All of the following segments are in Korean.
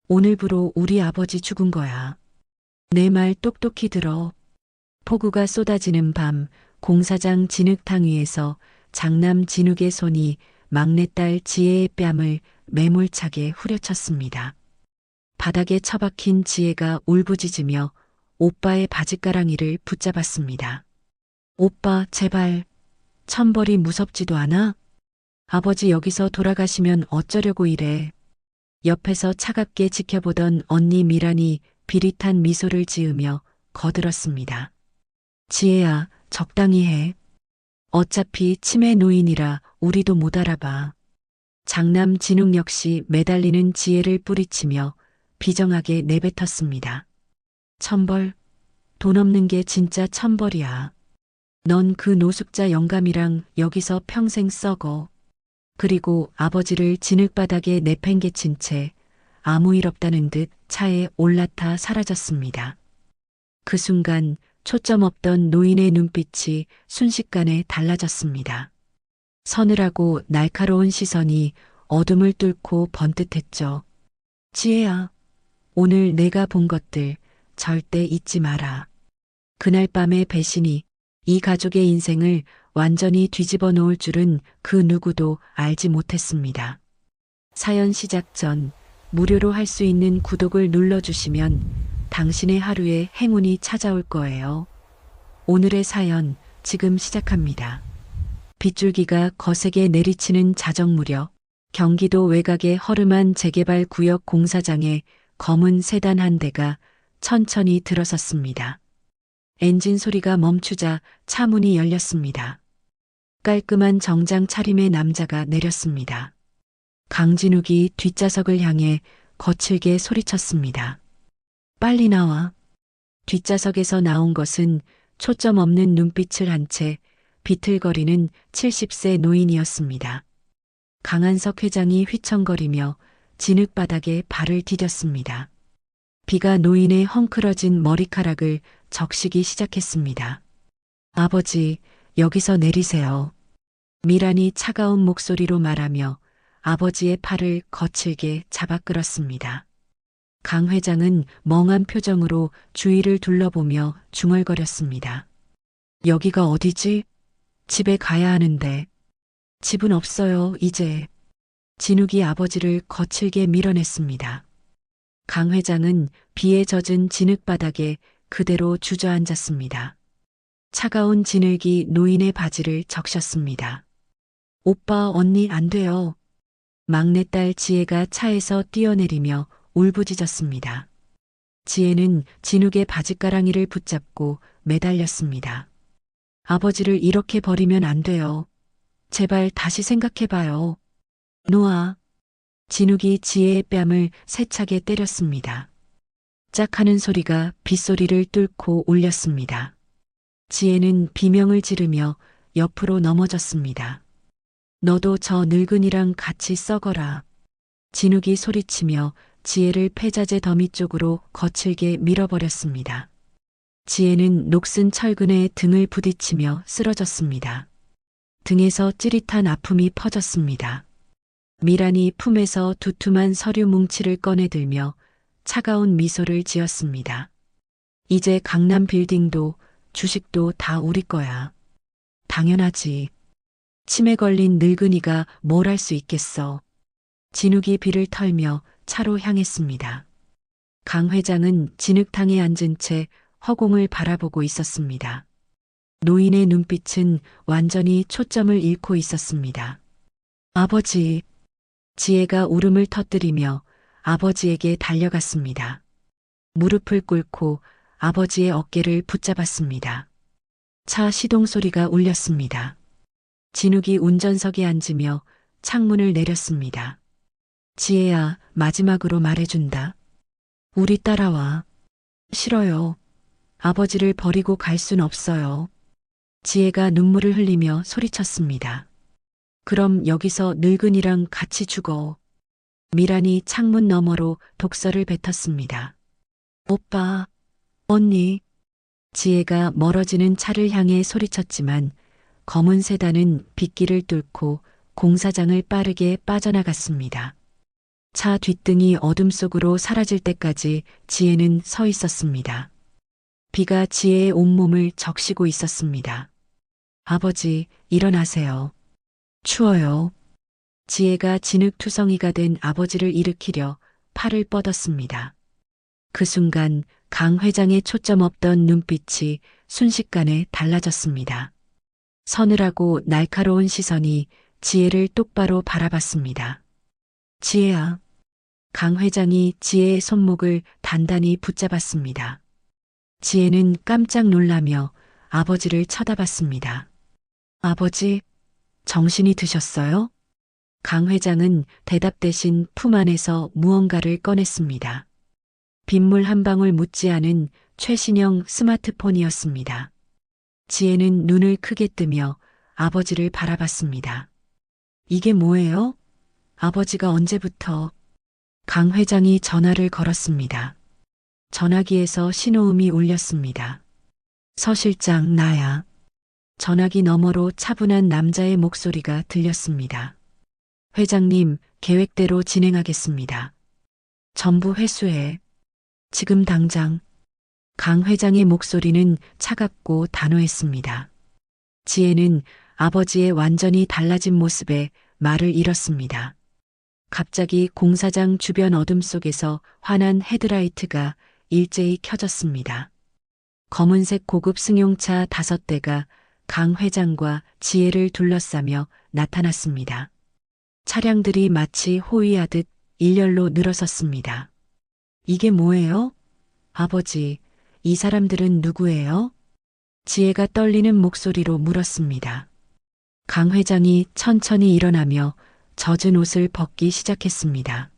오늘부로 우리 아버지 죽은 거야. 내 말 똑똑히 들어. 폭우가 쏟아지는 밤 공사장 진흙탕 위에서 장남 진욱의 손이 막내딸 지혜의 뺨을 매몰차게 후려쳤습니다. 바닥에 처박힌 지혜가 울부짖으며 오빠의 바짓가랑이를 붙잡았습니다. 오빠, 제발. 천벌이 무섭지도 않아? 아버지 여기서 돌아가시면 어쩌려고 이래. 옆에서 차갑게 지켜보던 언니 미란이 비릿한 미소를 지으며 거들었습니다. 지혜야, 적당히 해. 어차피 치매 노인이라 우리도 못 알아봐. 장남 진욱 역시 매달리는 지혜를 뿌리치며 비정하게 내뱉었습니다. 천벌, 돈 없는 게 진짜 천벌이야. 넌 그 노숙자 영감이랑 여기서 평생 썩어. 그리고 아버지를 진흙바닥에 내팽개친 채 아무 일 없다는 듯 차에 올라타 사라졌습니다. 그 순간 초점 없던 노인의 눈빛이 순식간에 달라졌습니다. 서늘하고 날카로운 시선이 어둠을 뚫고 번뜩했죠. 지혜야, 오늘 내가 본 것들 절대 잊지 마라. 그날 밤의 배신이 이 가족의 인생을 완전히 뒤집어 놓을 줄은 그 누구도 알지 못했습니다. 사연 시작 전 무료로 할 수 있는 구독을 눌러주시면 당신의 하루에 행운이 찾아올 거예요. 오늘의 사연 지금 시작합니다. 빗줄기가 거세게 내리치는 자정 무렵 경기도 외곽의 허름한 재개발 구역 공사장에 검은 세단 한 대가 천천히 들어섰습니다. 엔진 소리가 멈추자 차 문이 열렸습니다. 깔끔한 정장 차림의 남자가 내렸습니다. 강진욱이 뒷좌석을 향해 거칠게 소리쳤습니다. 빨리 나와. 뒷좌석에서 나온 것은 초점 없는 눈빛을 한 채 비틀거리는 70세 노인이었습니다. 강한석 회장이 휘청거리며 진흙바닥에 발을 디뎠습니다. 비가 노인의 헝클어진 머리카락을 적시기 시작했습니다. 아버지, 여기서 내리세요. 미란이 차가운 목소리로 말하며 아버지의 팔을 거칠게 잡아 끌었습니다. 강 회장은 멍한 표정으로 주위를 둘러보며 중얼거렸습니다. 여기가 어디지? 집에 가야 하는데. 집은 없어요, 이제. 진욱이 아버지를 거칠게 밀어냈습니다. 강 회장은 비에 젖은 진흙바닥에 그대로 주저앉았습니다. 차가운 진흙이 노인의 바지를 적셨습니다. 오빠, 언니 안 돼요. 막내딸 지혜가 차에서 뛰어내리며 울부짖었습니다. 지혜는 진욱의 바짓가랑이를 붙잡고 매달렸습니다. 아버지를 이렇게 버리면 안 돼요. 제발 다시 생각해봐요. 놓아. 진욱이 지혜의 뺨을 세차게 때렸습니다. 짝 하는 소리가 빗소리를 뚫고 울렸습니다. 지혜는 비명을 지르며 옆으로 넘어졌습니다. 너도 저 늙은이랑 같이 썩어라. 진욱이 소리치며 지혜를 폐자재 더미 쪽으로 거칠게 밀어버렸습니다. 지혜는 녹슨 철근에 등을 부딪히며 쓰러졌습니다. 등에서 찌릿한 아픔이 퍼졌습니다. 미란이 품에서 두툼한 서류 뭉치를 꺼내들며 차가운 미소를 지었습니다. 이제 강남 빌딩도 주식도 다 우리 거야. 당연하지. 치매 걸린 늙은이가 뭘 할 수 있겠어. 진욱이 비를 털며 차로 향했습니다. 강 회장은 진흙탕에 앉은 채 허공을 바라보고 있었습니다. 노인의 눈빛은 완전히 초점을 잃고 있었습니다. 아버지. 지혜가 울음을 터뜨리며 아버지에게 달려갔습니다. 무릎을 꿇고 아버지의 어깨를 붙잡았습니다. 차 시동 소리가 울렸습니다. 진욱이 운전석에 앉으며 창문을 내렸습니다. 지혜야, 마지막으로 말해준다. 우리 따라와. 싫어요. 아버지를 버리고 갈 순 없어요. 지혜가 눈물을 흘리며 소리쳤습니다. 그럼 여기서 늙은이랑 같이 죽어. 미란이 창문 너머로 독서를 뱉었습니다. 오빠, 언니. 지혜가 멀어지는 차를 향해 소리쳤지만 검은 세단은 빗길을 뚫고 공사장을 빠르게 빠져나갔습니다. 차 뒷등이 어둠 속으로 사라질 때까지 지혜는 서 있었습니다. 비가 지혜의 온몸을 적시고 있었습니다. 아버지, 일어나세요. 추워요. 지혜가 진흙투성이가 된 아버지를 일으키려 팔을 뻗었습니다. 그 순간 강 회장의 초점 없던 눈빛이 순식간에 달라졌습니다. 서늘하고 날카로운 시선이 지혜를 똑바로 바라봤습니다. 지혜야. 강 회장이 지혜의 손목을 단단히 붙잡았습니다. 지혜는 깜짝 놀라며 아버지를 쳐다봤습니다. 아버지, 정신이 드셨어요? 강 회장은 대답 대신 품 안에서 무언가를 꺼냈습니다. 빗물 한 방울 묻지 않은 최신형 스마트폰이었습니다. 지혜는 눈을 크게 뜨며 아버지를 바라봤습니다. 이게 뭐예요? 아버지가 언제부터? 강 회장이 전화를 걸었습니다. 전화기에서 신호음이 울렸습니다. 서 실장, 나야. 전화기 너머로 차분한 남자의 목소리가 들렸습니다. 회장님, 계획대로 진행하겠습니다. 전부 회수해. 지금 당장. 강 회장의 목소리는 차갑고 단호했습니다. 지혜는 아버지의 완전히 달라진 모습에 말을 잃었습니다. 갑자기 공사장 주변 어둠 속에서 환한 헤드라이트가 일제히 켜졌습니다. 검은색 고급 승용차 5대가 강 회장과 지혜를 둘러싸며 나타났습니다. 차량들이 마치 호위하듯 일렬로 늘어섰습니다. 이게 뭐예요? 아버지, 이 사람들은 누구예요? 지혜가 떨리는 목소리로 물었습니다. 강 회장이 천천히 일어나며 젖은 옷을 벗기 시작했습니다.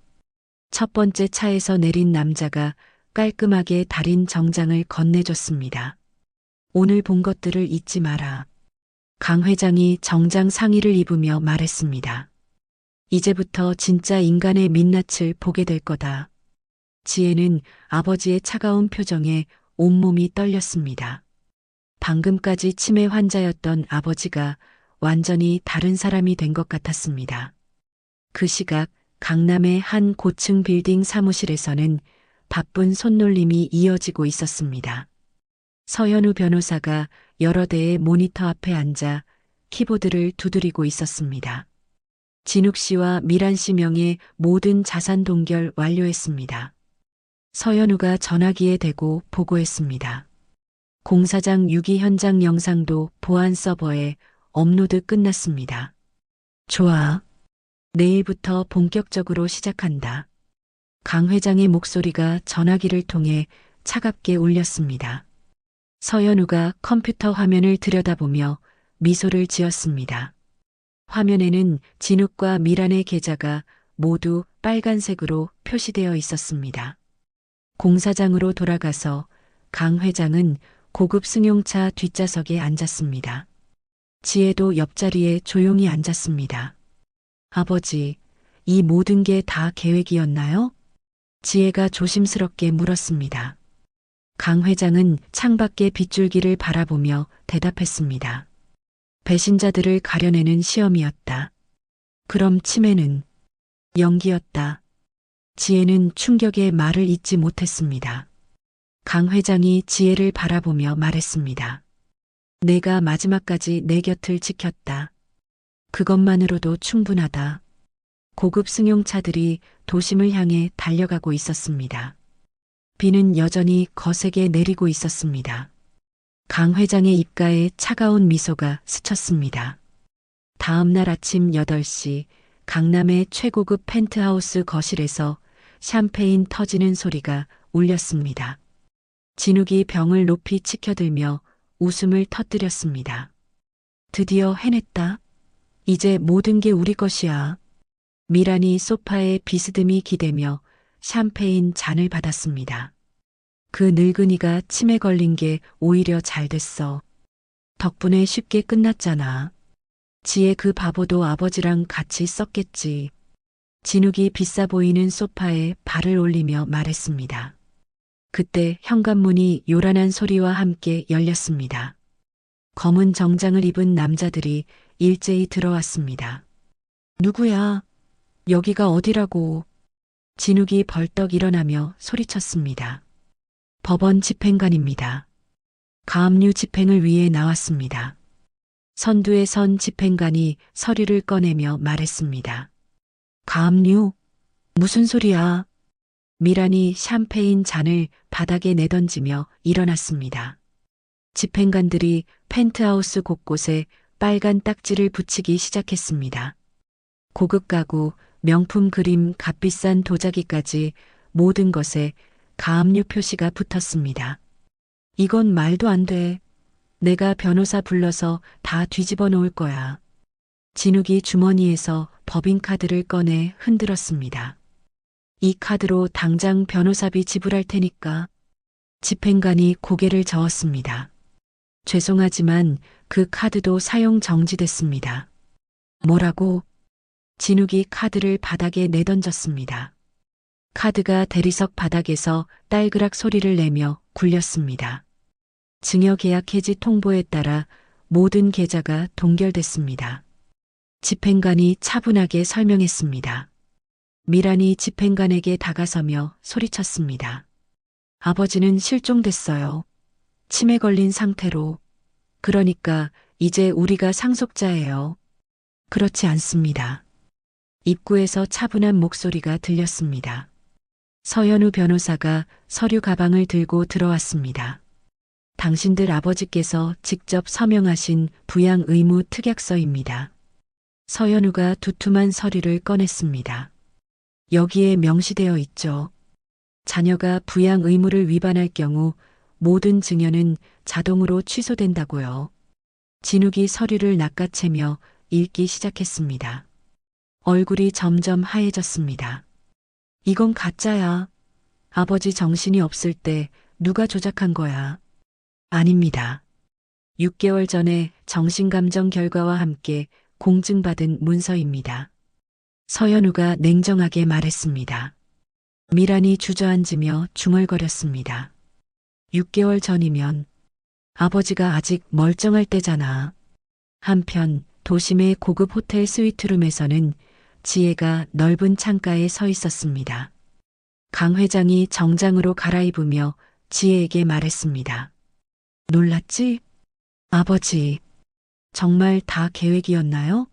첫 번째 차에서 내린 남자가 깔끔하게 달인 정장을 건네줬습니다. 오늘 본 것들을 잊지 마라. 강 회장이 정장 상의를 입으며 말했습니다. 이제부터 진짜 인간의 민낯을 보게 될 거다. 지혜는 아버지의 차가운 표정에 온몸이 떨렸습니다. 방금까지 치매 환자였던 아버지가 완전히 다른 사람이 된 것 같았습니다. 그 시각 강남의 한 고층 빌딩 사무실에서는 바쁜 손놀림이 이어지고 있었습니다. 서현우 변호사가 여러 대의 모니터 앞에 앉아 키보드를 두드리고 있었습니다. 진욱 씨와 미란 씨 명의 모든 자산 동결 완료했습니다. 서현우가 전화기에 대고 보고했습니다. 공사장 유기 현장 영상도 보안 서버에 업로드 끝났습니다. 좋아. 내일부터 본격적으로 시작한다. 강 회장의 목소리가 전화기를 통해 차갑게 울렸습니다. 서현우가 컴퓨터 화면을 들여다보며 미소를 지었습니다. 화면에는 진욱과 미란의 계좌가 모두 빨간색으로 표시되어 있었습니다. 공사장으로 돌아가서 강 회장은 고급 승용차 뒷좌석에 앉았습니다. 지혜도 옆자리에 조용히 앉았습니다. 아버지, 이 모든 게 다 계획이었나요? 지혜가 조심스럽게 물었습니다. 강 회장은 창밖의 빗줄기를 바라보며 대답했습니다. 배신자들을 가려내는 시험이었다. 그럼 치매는? 연기였다. 지혜는 충격에 말을 잇지 못했습니다. 강 회장이 지혜를 바라보며 말했습니다. 내가 마지막까지 내 곁을 지켰다. 그것만으로도 충분하다. 고급 승용차들이 도심을 향해 달려가고 있었습니다. 비는 여전히 거세게 내리고 있었습니다. 강 회장의 입가에 차가운 미소가 스쳤습니다. 다음 날 아침 8시 강남의 최고급 펜트하우스 거실에서 샴페인 터지는 소리가 울렸습니다. 진욱이 병을 높이 치켜들며 웃음을 터뜨렸습니다. 드디어 해냈다. 이제 모든 게 우리 것이야. 미란이 소파에 비스듬히 기대며 샴페인 잔을 받았습니다. 그 늙은이가 치매 걸린 게 오히려 잘 됐어. 덕분에 쉽게 끝났잖아. 지혜 그 바보도 아버지랑 같이 썼겠지. 진욱이 비싸 보이는 소파에 발을 올리며 말했습니다. 그때 현관문이 요란한 소리와 함께 열렸습니다. 검은 정장을 입은 남자들이 일제히 들어왔습니다. 누구야? 여기가 어디라고? 진욱이 벌떡 일어나며 소리쳤습니다. 법원 집행관입니다. 가압류 집행을 위해 나왔습니다. 선두에 선 집행관이 서류를 꺼내며 말했습니다. 가압류? 무슨 소리야? 미란이 샴페인 잔을 바닥에 내던지며 일어났습니다. 집행관들이 펜트하우스 곳곳에 빨간 딱지를 붙이기 시작했습니다. 고급 가구, 명품 그림, 값비싼 도자기까지 모든 것에 가압류 표시가 붙었습니다. 이건 말도 안 돼. 내가 변호사 불러서 다 뒤집어 놓을 거야. 진욱이 주머니에서 법인카드를 꺼내 흔들었습니다. 이 카드로 당장 변호사비 지불할 테니까. 집행관이 고개를 저었습니다. 죄송하지만 그 카드도 사용 정지됐습니다. 뭐라고? 진욱이 카드를 바닥에 내던졌습니다. 카드가 대리석 바닥에서 딸그락 소리를 내며 굴렸습니다. 증여계약 해지 통보에 따라 모든 계좌가 동결됐습니다. 집행관이 차분하게 설명했습니다. 미란이 집행관에게 다가서며 소리쳤습니다. 아버지는 실종됐어요. 치매 걸린 상태로. 그러니까 이제 우리가 상속자예요. 그렇지 않습니다. 입구에서 차분한 목소리가 들렸습니다. 서현우 변호사가 서류 가방을 들고 들어왔습니다. 당신들 아버지께서 직접 서명하신 부양 의무 특약서입니다. 서현우가 두툼한 서류를 꺼냈습니다. 여기에 명시되어 있죠. 자녀가 부양 의무를 위반할 경우 모든 증여는 자동으로 취소된다고요. 진욱이 서류를 낚아채며 읽기 시작했습니다. 얼굴이 점점 하얘졌습니다. 이건 가짜야. 아버지 정신이 없을 때 누가 조작한 거야? 아닙니다. 6개월 전에 정신감정 결과와 함께 공증받은 문서입니다. 서현우가 냉정하게 말했습니다. 미란이 주저앉으며 중얼거렸습니다. 6개월 전이면 아버지가 아직 멀쩡할 때잖아. 한편 도심의 고급 호텔 스위트룸에서는 지혜가 넓은 창가에 서 있었습니다. 강 회장이 정장으로 갈아입으며 지혜에게 말했습니다. 놀랐지? 아버지, 정말 다 계획이었나요?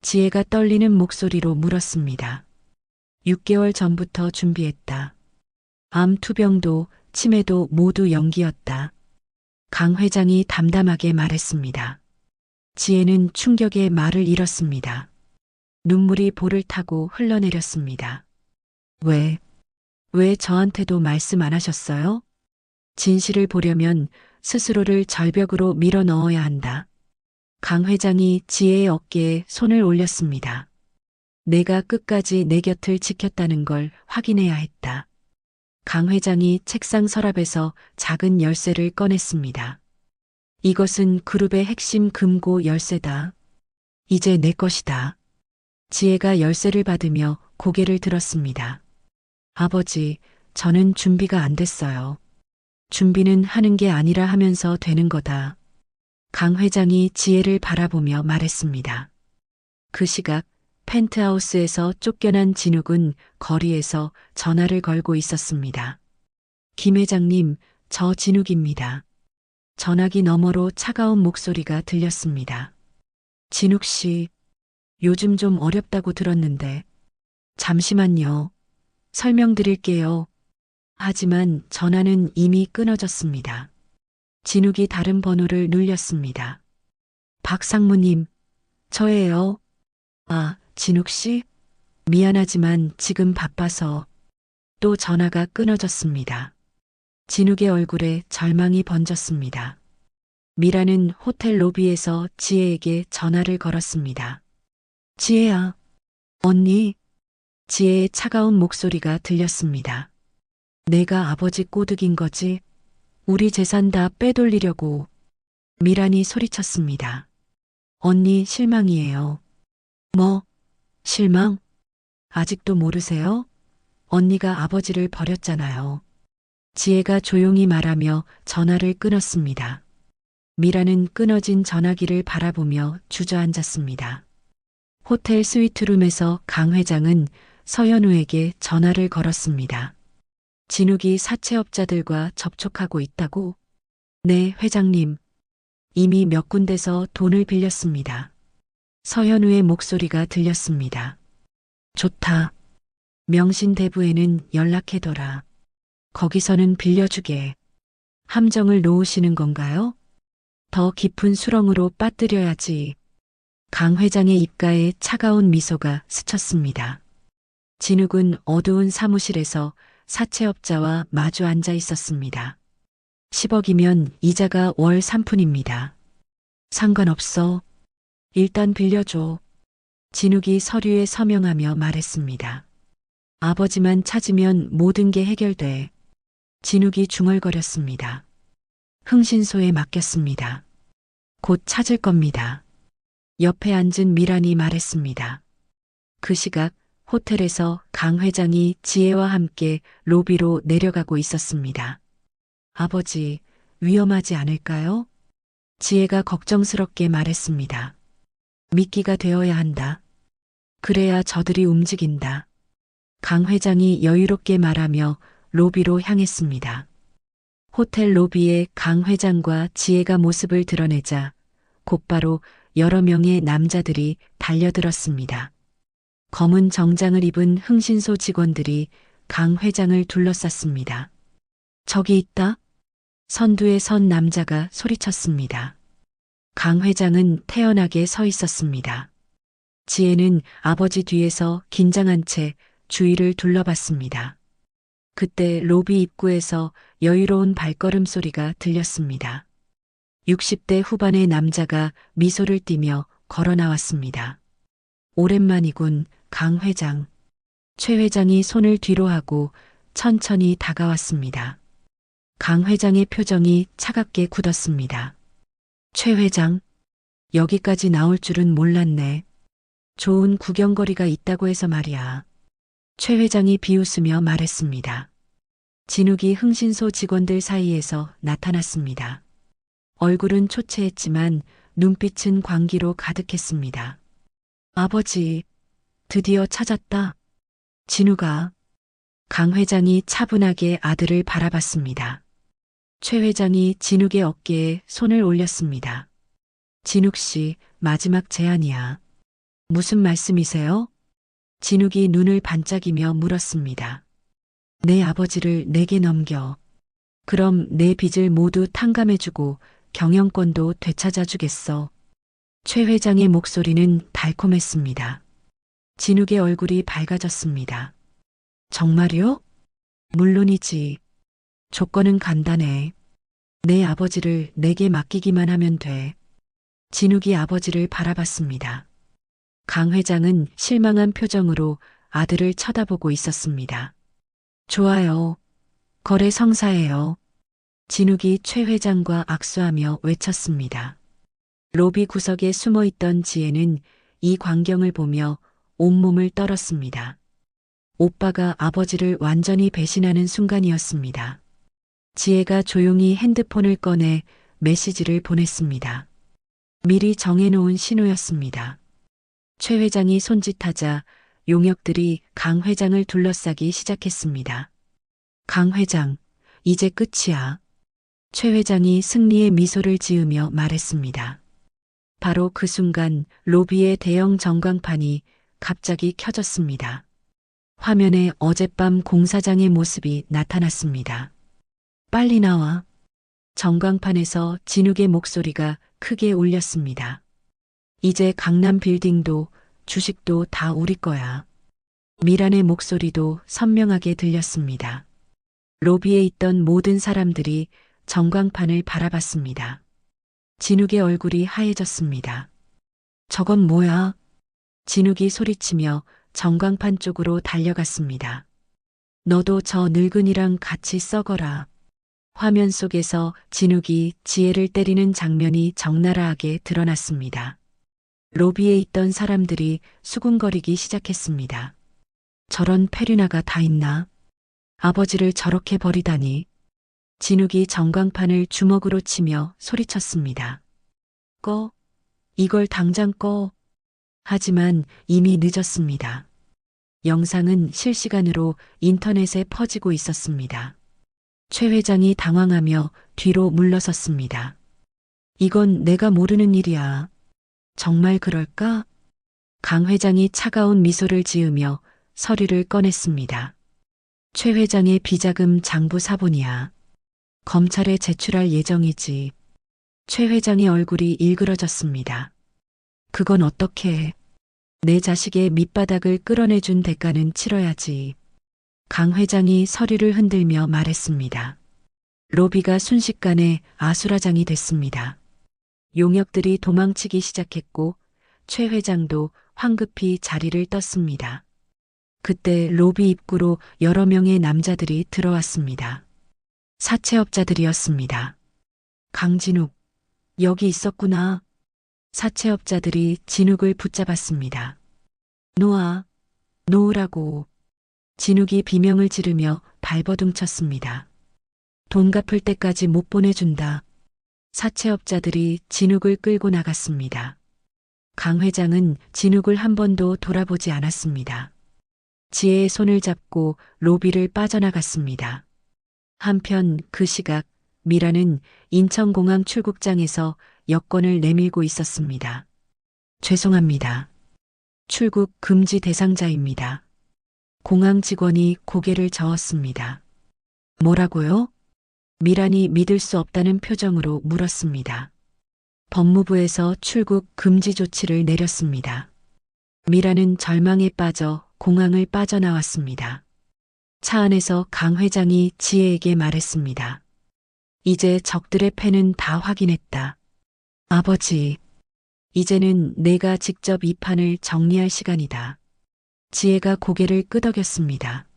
지혜가 떨리는 목소리로 물었습니다. 6개월 전부터 준비했다. 암 투병도 치매도 모두 연기였다. 강 회장이 담담하게 말했습니다. 지혜는 충격에 말을 잃었습니다. 눈물이 볼을 타고 흘러내렸습니다. 왜 저한테도 말씀 안 하셨어요? 진실을 보려면 스스로를 절벽으로 밀어 넣어야 한다. 강 회장이 지혜의 어깨에 손을 올렸습니다. 내가 끝까지 내 곁을 지켰다는 걸 확인해야 했다. 강 회장이 책상 서랍에서 작은 열쇠를 꺼냈습니다. 이것은 그룹의 핵심 금고 열쇠다. 이제 내 것이다. 지혜가 열쇠를 받으며 고개를 들었습니다. 아버지, 저는 준비가 안 됐어요. 준비는 하는 게 아니라 하면서 되는 거다. 강 회장이 지혜를 바라보며 말했습니다. 그 시각 펜트하우스에서 쫓겨난 진욱은 거리에서 전화를 걸고 있었습니다. 김 회장님, 저 진욱입니다. 전화기 너머로 차가운 목소리가 들렸습니다. 진욱 씨, 요즘 좀 어렵다고 들었는데. 잠시만요. 설명드릴게요. 하지만 전화는 이미 끊어졌습니다. 진욱이 다른 번호를 눌렸습니다. 박 상무님, 저예요. 아, 진욱 씨? 미안하지만 지금 바빠서. 또 전화가 끊어졌습니다. 진욱의 얼굴에 절망이 번졌습니다. 미라는 호텔 로비에서 지혜에게 전화를 걸었습니다. 지혜야, 언니. 지혜의 차가운 목소리가 들렸습니다. 내가 아버지 꼬드긴 거지? 우리 재산 다 빼돌리려고. 미란이 소리쳤습니다. 언니 실망이에요. 뭐? 실망? 아직도 모르세요? 언니가 아버지를 버렸잖아요. 지혜가 조용히 말하며 전화를 끊었습니다. 미라는 끊어진 전화기를 바라보며 주저앉았습니다. 호텔 스위트룸에서 강 회장은 서현우에게 전화를 걸었습니다. 진욱이 사채업자들과 접촉하고 있다고? 네, 회장님. 이미 몇 군데서 돈을 빌렸습니다. 서현우의 목소리가 들렸습니다. 좋다. 명신대부에는 연락해둬라. 거기서는 빌려주게. 함정을 놓으시는 건가요? 더 깊은 수렁으로 빠뜨려야지. 강 회장의 입가에 차가운 미소가 스쳤습니다. 진욱은 어두운 사무실에서 사채업자와 마주 앉아 있었습니다. 10억이면 이자가 월 3푼입니다. 상관없어. 일단 빌려줘. 진욱이 서류에 서명하며 말했습니다. 아버지만 찾으면 모든 게 해결돼. 진욱이 중얼거렸습니다. 흥신소에 맡겼습니다. 곧 찾을 겁니다. 옆에 앉은 미란이 말했습니다. 그 시각 호텔에서 강 회장이 지혜와 함께 로비로 내려가고 있었습니다. 아버지, 위험하지 않을까요? 지혜가 걱정스럽게 말했습니다. 미끼가 되어야 한다. 그래야 저들이 움직인다. 강 회장이 여유롭게 말하며 로비로 향했습니다. 호텔 로비에 강 회장과 지혜가 모습을 드러내자 곧바로 여러 명의 남자들이 달려들었습니다. 검은 정장을 입은 흥신소 직원들이 강 회장을 둘러쌌습니다. 저기 있다. 선두에 선 남자가 소리쳤습니다. 강 회장은 태연하게 서 있었습니다. 지혜는 아버지 뒤에서 긴장한 채 주위를 둘러봤습니다. 그때 로비 입구에서 여유로운 발걸음 소리가 들렸습니다. 60대 후반의 남자가 미소를 띠며 걸어 나왔습니다. 오랜만이군, 강 회장. 최 회장이 손을 뒤로 하고 천천히 다가왔습니다. 강 회장의 표정이 차갑게 굳었습니다. 최 회장, 여기까지 나올 줄은 몰랐네. 좋은 구경거리가 있다고 해서 말이야. 최 회장이 비웃으며 말했습니다. 진욱이 흥신소 직원들 사이에서 나타났습니다. 얼굴은 초췌했지만 눈빛은 광기로 가득했습니다. 아버지, 드디어 찾았다. 진욱아. 강 회장이 차분하게 아들을 바라봤습니다. 최 회장이 진욱의 어깨에 손을 올렸습니다. 진욱 씨, 마지막 제안이야. 무슨 말씀이세요? 진욱이 눈을 반짝이며 물었습니다. 내 아버지를 내게 넘겨. 그럼 내 빚을 모두 탕감해주고 경영권도 되찾아주겠어. 최 회장의 목소리는 달콤했습니다. 진욱의 얼굴이 밝아졌습니다. 정말요? 물론이지. 조건은 간단해. 내 아버지를 내게 맡기기만 하면 돼. 진욱이 아버지를 바라봤습니다. 강 회장은 실망한 표정으로 아들을 쳐다보고 있었습니다. 좋아요. 거래 성사예요. 진욱이 최 회장과 악수하며 외쳤습니다. 로비 구석에 숨어있던 지혜는 이 광경을 보며 온몸을 떨었습니다. 오빠가 아버지를 완전히 배신하는 순간이었습니다. 지혜가 조용히 핸드폰을 꺼내 메시지를 보냈습니다. 미리 정해놓은 신호였습니다. 최 회장이 손짓하자 용역들이 강 회장을 둘러싸기 시작했습니다. 강 회장, 이제 끝이야. 최 회장이 승리의 미소를 지으며 말했습니다. 바로 그 순간 로비의 대형 전광판이 갑자기 켜졌습니다. 화면에 어젯밤 공사장의 모습이 나타났습니다. 빨리 나와. 전광판에서 진욱의 목소리가 크게 울렸습니다. 이제 강남 빌딩도 주식도 다 우리 거야. 미란의 목소리도 선명하게 들렸습니다. 로비에 있던 모든 사람들이 전광판을 바라봤습니다. 진욱의 얼굴이 하얘졌습니다. 저건 뭐야? 진욱이 소리치며 전광판 쪽으로 달려갔습니다. 너도 저 늙은이랑 같이 썩어라. 화면 속에서 진욱이 지혜를 때리는 장면이 적나라하게 드러났습니다. 로비에 있던 사람들이 수군거리기 시작했습니다. 저런 페류나가 다 있나? 아버지를 저렇게 버리다니. 진욱이 전광판을 주먹으로 치며 소리쳤습니다. 꺼. 이걸 당장 꺼. 하지만 이미 늦었습니다. 영상은 실시간으로 인터넷에 퍼지고 있었습니다. 최 회장이 당황하며 뒤로 물러섰습니다. 이건 내가 모르는 일이야. 정말 그럴까? 강 회장이 차가운 미소를 지으며 서류를 꺼냈습니다. 최 회장의 비자금 장부 사본이야. 검찰에 제출할 예정이지. 최 회장의 얼굴이 일그러졌습니다. 그건 어떻게 해? 내 자식의 밑바닥을 끌어내준 대가는 치러야지. 강 회장이 서류를 흔들며 말했습니다. 로비가 순식간에 아수라장이 됐습니다. 용역들이 도망치기 시작했고 최 회장도 황급히 자리를 떴습니다. 그때 로비 입구로 여러 명의 남자들이 들어왔습니다. 사채업자들이었습니다. 강진욱, 여기 있었구나. 사채업자들이 진욱을 붙잡았습니다. 놓아, 놓으라고. 진욱이 비명을 지르며 발버둥 쳤습니다. 돈 갚을 때까지 못 보내준다. 사채업자들이 진욱을 끌고 나갔습니다. 강 회장은 진욱을 한 번도 돌아보지 않았습니다. 지혜의 손을 잡고 로비를 빠져나갔습니다. 한편 그 시각 미라는 인천공항 출국장에서 여권을 내밀고 있었습니다. 죄송합니다. 출국 금지 대상자입니다. 공항 직원이 고개를 저었습니다. 뭐라고요? 미란이 믿을 수 없다는 표정으로 물었습니다. 법무부에서 출국 금지 조치를 내렸습니다. 미라는 절망에 빠져 공항을 빠져나왔습니다. 차 안에서 강 회장이 지혜에게 말했습니다. 이제 적들의 패는 다 확인했다. 아버지, 이제는 내가 직접 이 판을 정리할 시간이다. 지혜가 고개를 끄덕였습니다.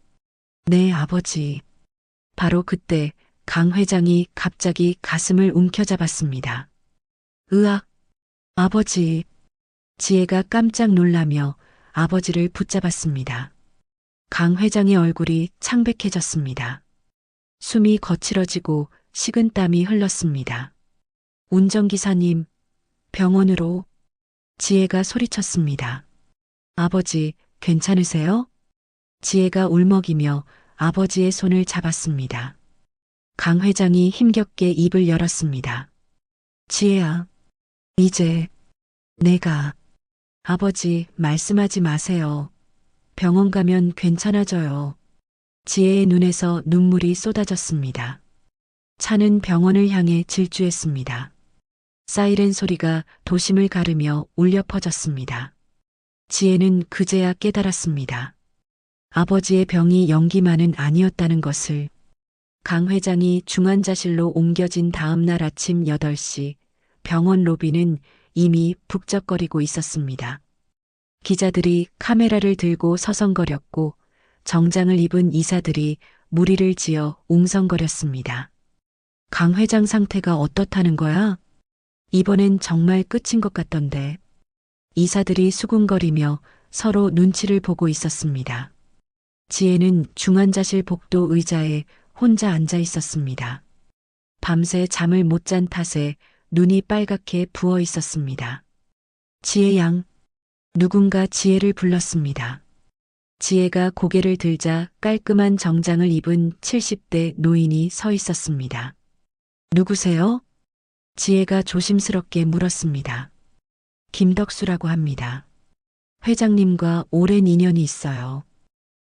네, 아버지. 바로 그때 강 회장이 갑자기 가슴을 움켜잡았습니다. 으악, 아버지. 지혜가 깜짝 놀라며 아버지를 붙잡았습니다. 강 회장의 얼굴이 창백해졌습니다. 숨이 거칠어지고 식은땀이 흘렀습니다. 운전기사님, 병원으로. 지혜가 소리쳤습니다. 아버지, 괜찮으세요? 지혜가 울먹이며 아버지의 손을 잡았습니다. 강 회장이 힘겹게 입을 열었습니다. 지혜야, 이제 내가. 아버지, 말씀하지 마세요. 병원 가면 괜찮아져요. 지혜의 눈에서 눈물이 쏟아졌습니다. 차는 병원을 향해 질주했습니다. 사이렌 소리가 도심을 가르며 울려 퍼졌습니다. 지혜는 그제야 깨달았습니다. 아버지의 병이 연기만은 아니었다는 것을. 강 회장이 중환자실로 옮겨진 다음 날 아침 8시 병원 로비는 이미 북적거리고 있었습니다. 기자들이 카메라를 들고 서성거렸고 정장을 입은 이사들이 무리를 지어 웅성거렸습니다. 강 회장 상태가 어떻다는 거야? 이번엔 정말 끝인 것 같던데. 이사들이 수군거리며 서로 눈치를 보고 있었습니다. 지혜는 중환자실 복도 의자에 혼자 앉아 있었습니다. 밤새 잠을 못 잔 탓에 눈이 빨갛게 부어 있었습니다. 지혜 양. 누군가 지혜를 불렀습니다. 지혜가 고개를 들자 깔끔한 정장을 입은 70대 노인이 서 있었습니다. 누구세요? 지혜가 조심스럽게 물었습니다. 김덕수라고 합니다. 회장님과 오랜 인연이 있어요.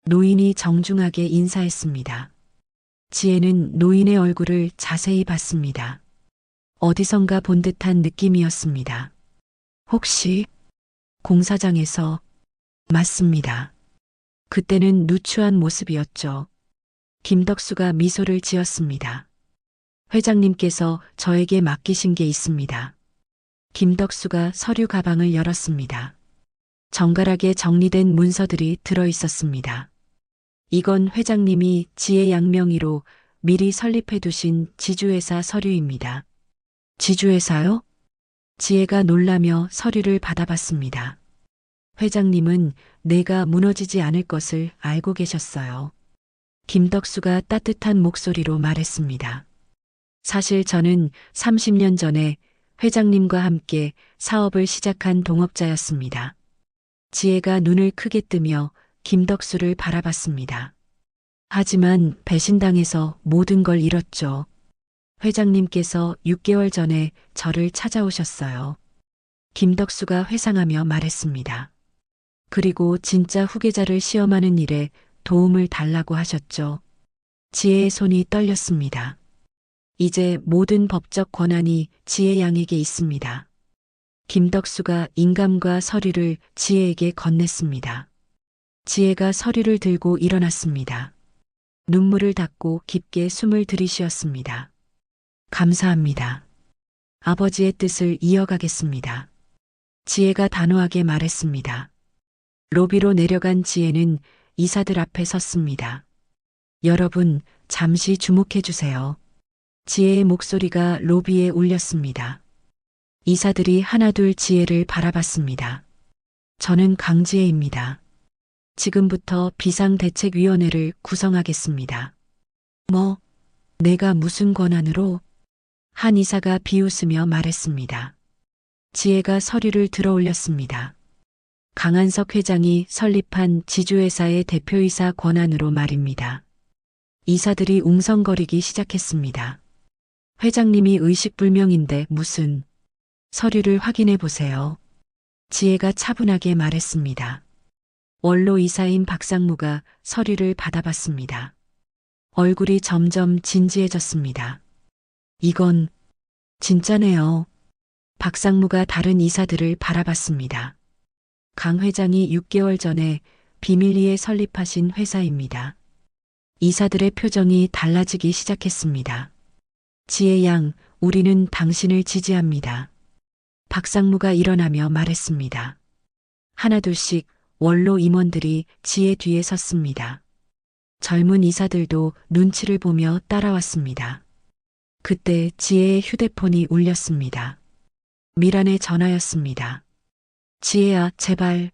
노인이 정중하게 인사했습니다. 지혜는 노인의 얼굴을 자세히 봤습니다. 어디선가 본 듯한 느낌이었습니다. 혹시 공사장에서? 맞습니다. 그때는 누추한 모습이었죠. 김덕수가 미소를 지었습니다. 회장님께서 저에게 맡기신 게 있습니다. 김덕수가 서류 가방을 열었습니다. 정갈하게 정리된 문서들이 들어 있었습니다. 이건 회장님이 지혜 양명의로 미리 설립해 두신 지주회사 서류입니다. 지주회사요? 지혜가 놀라며 서류를 받아봤습니다. 회장님은 내가 무너지지 않을 것을 알고 계셨어요. 김덕수가 따뜻한 목소리로 말했습니다. 사실 저는 30년 전에 회장님과 함께 사업을 시작한 동업자였습니다. 지혜가 눈을 크게 뜨며 김덕수를 바라봤습니다. 하지만 배신당해서 모든 걸 잃었죠. 회장님께서 6개월 전에 저를 찾아오셨어요. 김덕수가 회상하며 말했습니다. 그리고 진짜 후계자를 시험하는 일에 도움을 달라고 하셨죠. 지혜의 손이 떨렸습니다. 이제 모든 법적 권한이 지혜 양에게 있습니다. 김덕수가 인감과 서류를 지혜에게 건넸습니다. 지혜가 서류를 들고 일어났습니다. 눈물을 닦고 깊게 숨을 들이쉬었습니다. 감사합니다. 아버지의 뜻을 이어가겠습니다. 지혜가 단호하게 말했습니다. 로비로 내려간 지혜는 이사들 앞에 섰습니다. 여러분, 잠시 주목해 주세요. 지혜의 목소리가 로비에 울렸습니다. 이사들이 하나둘 지혜를 바라봤습니다. 저는 강지혜입니다. 지금부터 비상대책위원회를 구성하겠습니다. 뭐, 내가 무슨 권한으로? 한 이사가 비웃으며 말했습니다. 지혜가 서류를 들어 올렸습니다. 강한석 회장이 설립한 지주회사의 대표이사 권한으로 말입니다. 이사들이 웅성거리기 시작했습니다. 회장님이 의식불명인데 무슨 서류를 확인해 보세요. 지혜가 차분하게 말했습니다. 원로 이사인 박상무가 서류를 받아봤습니다. 얼굴이 점점 진지해졌습니다. 이건 진짜네요. 박상무가 다른 이사들을 바라봤습니다. 강 회장이 6개월 전에 비밀리에 설립하신 회사입니다. 이사들의 표정이 달라지기 시작했습니다. 지혜 양, 우리는 당신을 지지합니다. 박상무가 일어나며 말했습니다. 하나둘씩 원로 임원들이 지혜 뒤에 섰습니다. 젊은 이사들도 눈치를 보며 따라왔습니다. 그때 지혜의 휴대폰이 울렸습니다. 미란의 전화였습니다. 지혜야, 제발.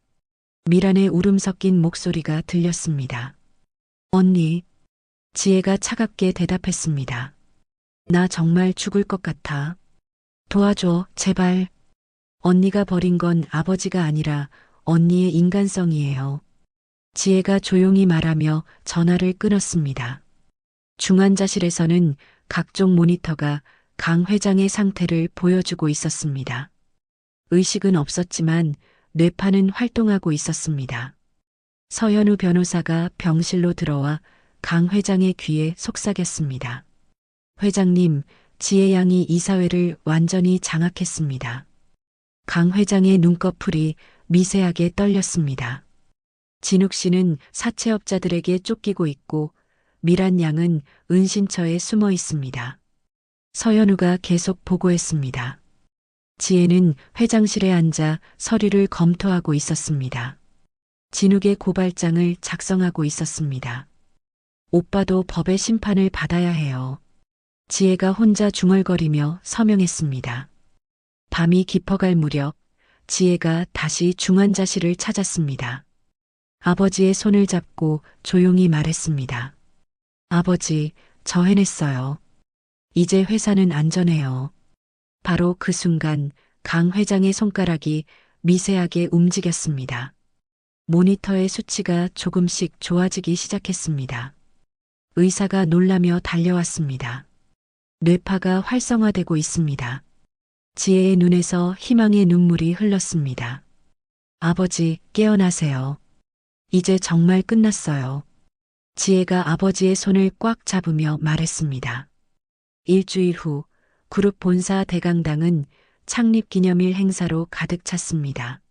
미란의 울음 섞인 목소리가 들렸습니다. 언니. 지혜가 차갑게 대답했습니다. 나 정말 죽을 것 같아. 도와줘, 제발. 언니가 버린 건 아버지가 아니라 언니의 인간성이에요. 지혜가 조용히 말하며 전화를 끊었습니다. 중환자실에서는 각종 모니터가 강 회장의 상태를 보여주고 있었습니다. 의식은 없었지만 뇌파는 활동하고 있었습니다. 서현우 변호사가 병실로 들어와 강 회장의 귀에 속삭였습니다. 회장님, 지혜 양이 이사회를 완전히 장악했습니다. 강 회장의 눈꺼풀이 미세하게 떨렸습니다. 진욱 씨는 사채업자들에게 쫓기고 있고 미란 양은 은신처에 숨어 있습니다. 서현우가 계속 보고했습니다. 지혜는 회장실에 앉아 서류를 검토하고 있었습니다. 진욱의 고발장을 작성하고 있었습니다. 오빠도 법의 심판을 받아야 해요. 지혜가 혼자 중얼거리며 서명했습니다. 밤이 깊어갈 무렵 지혜가 다시 중환자실을 찾았습니다. 아버지의 손을 잡고 조용히 말했습니다. 아버지, 저 해냈어요. 이제 회사는 안전해요. 바로 그 순간 강 회장의 손가락이 미세하게 움직였습니다. 모니터의 수치가 조금씩 좋아지기 시작했습니다. 의사가 놀라며 달려왔습니다. 뇌파가 활성화되고 있습니다. 지혜의 눈에서 희망의 눈물이 흘렀습니다. 아버지, 깨어나세요. 이제 정말 끝났어요. 지혜가 아버지의 손을 꽉 잡으며 말했습니다. 일주일 후 그룹 본사 대강당은 창립기념일 행사로 가득 찼습니다.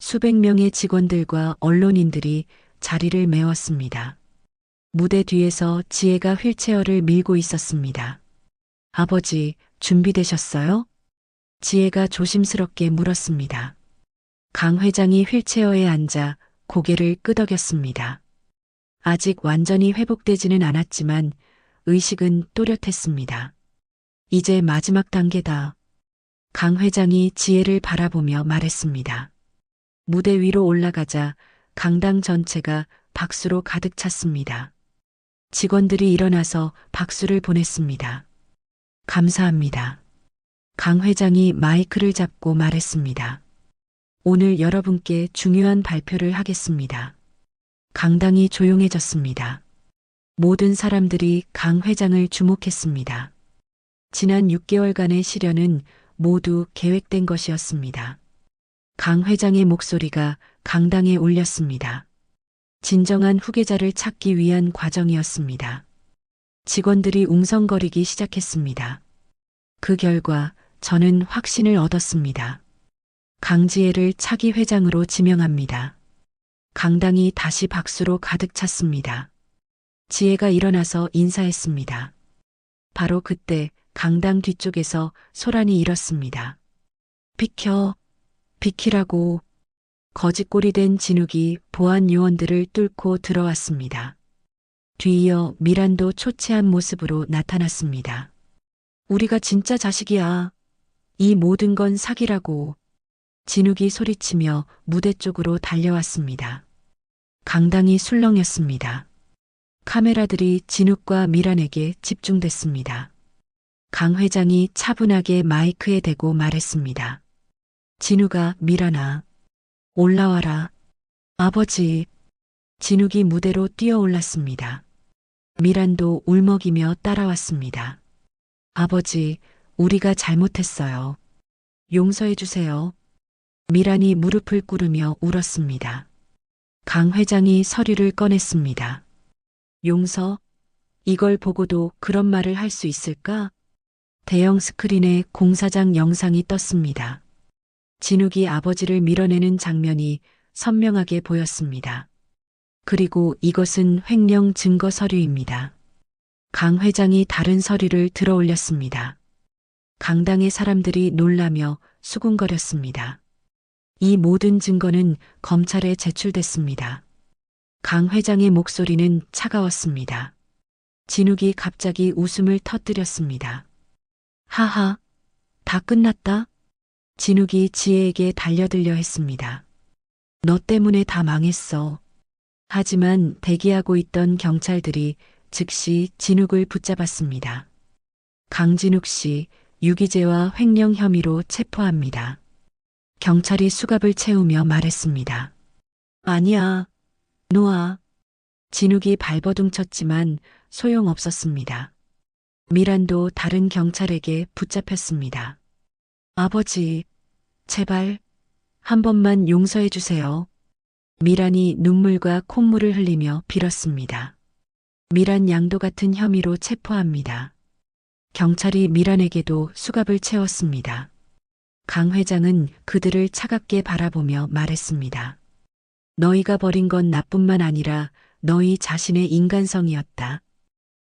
수백 명의 직원들과 언론인들이 자리를 메웠습니다. 무대 뒤에서 지혜가 휠체어를 밀고 있었습니다. 아버지, 준비되셨어요? 지혜가 조심스럽게 물었습니다. 강 회장이 휠체어에 앉아 고개를 끄덕였습니다. 아직 완전히 회복되지는 않았지만 의식은 또렷했습니다. 이제 마지막 단계다. 강 회장이 지혜를 바라보며 말했습니다. 무대 위로 올라가자 강당 전체가 박수로 가득 찼습니다. 직원들이 일어나서 박수를 보냈습니다. 감사합니다. 강 회장이 마이크를 잡고 말했습니다. 오늘 여러분께 중요한 발표를 하겠습니다. 강당이 조용해졌습니다. 모든 사람들이 강 회장을 주목했습니다. 지난 6개월간의 시련은 모두 계획된 것이었습니다. 강 회장의 목소리가 강당에 울렸습니다. 진정한 후계자를 찾기 위한 과정이었습니다. 직원들이 웅성거리기 시작했습니다. 그 결과 저는 확신을 얻었습니다. 강지혜를 차기 회장으로 지명합니다. 강당이 다시 박수로 가득 찼습니다. 지혜가 일어나서 인사했습니다. 바로 그때 강당 뒤쪽에서 소란이 일었습니다. 비켜, 비키라고. 거짓골이 된 진욱이 보안 요원들을 뚫고 들어왔습니다. 뒤이어 미란도 초췌한 모습으로 나타났습니다. 우리가 진짜 자식이야. 이 모든 건 사기라고. 진욱이 소리치며 무대 쪽으로 달려왔습니다. 강당이 술렁였습니다. 카메라들이 진욱과 미란에게 집중됐습니다. 강 회장이 차분하게 마이크에 대고 말했습니다. 진욱아, 미란아, 올라와라. 아버지. 진욱이 무대로 뛰어올랐습니다. 미란도 울먹이며 따라왔습니다. 아버지, 우리가 잘못했어요. 용서해 주세요. 미란이 무릎을 꿇으며 울었습니다. 강 회장이 서류를 꺼냈습니다. 용서? 이걸 보고도 그런 말을 할 수 있을까? 대형 스크린에 공사장 영상이 떴습니다. 진욱이 아버지를 밀어내는 장면이 선명하게 보였습니다. 그리고 이것은 횡령 증거 서류입니다. 강 회장이 다른 서류를 들어 올렸습니다. 강당의 사람들이 놀라며 수군거렸습니다. 이 모든 증거는 검찰에 제출됐습니다. 강 회장의 목소리는 차가웠습니다. 진욱이 갑자기 웃음을 터뜨렸습니다. 하하, 다 끝났다? 진욱이 지혜에게 달려들려 했습니다. 너 때문에 다 망했어. 하지만 대기하고 있던 경찰들이 즉시 진욱을 붙잡았습니다. 강진욱 씨, 유기죄와 횡령 혐의로 체포합니다. 경찰이 수갑을 채우며 말했습니다. 아니야, 놓아. 진욱이 발버둥 쳤지만 소용없었습니다. 미란도 다른 경찰에게 붙잡혔습니다. 아버지, 제발 한 번만 용서해 주세요. 미란이 눈물과 콧물을 흘리며 빌었습니다. 미란 양도 같은 혐의로 체포합니다. 경찰이 미란에게도 수갑을 채웠습니다. 강 회장은 그들을 차갑게 바라보며 말했습니다. 너희가 벌인 건 나뿐만 아니라 너희 자신의 인간성이었다.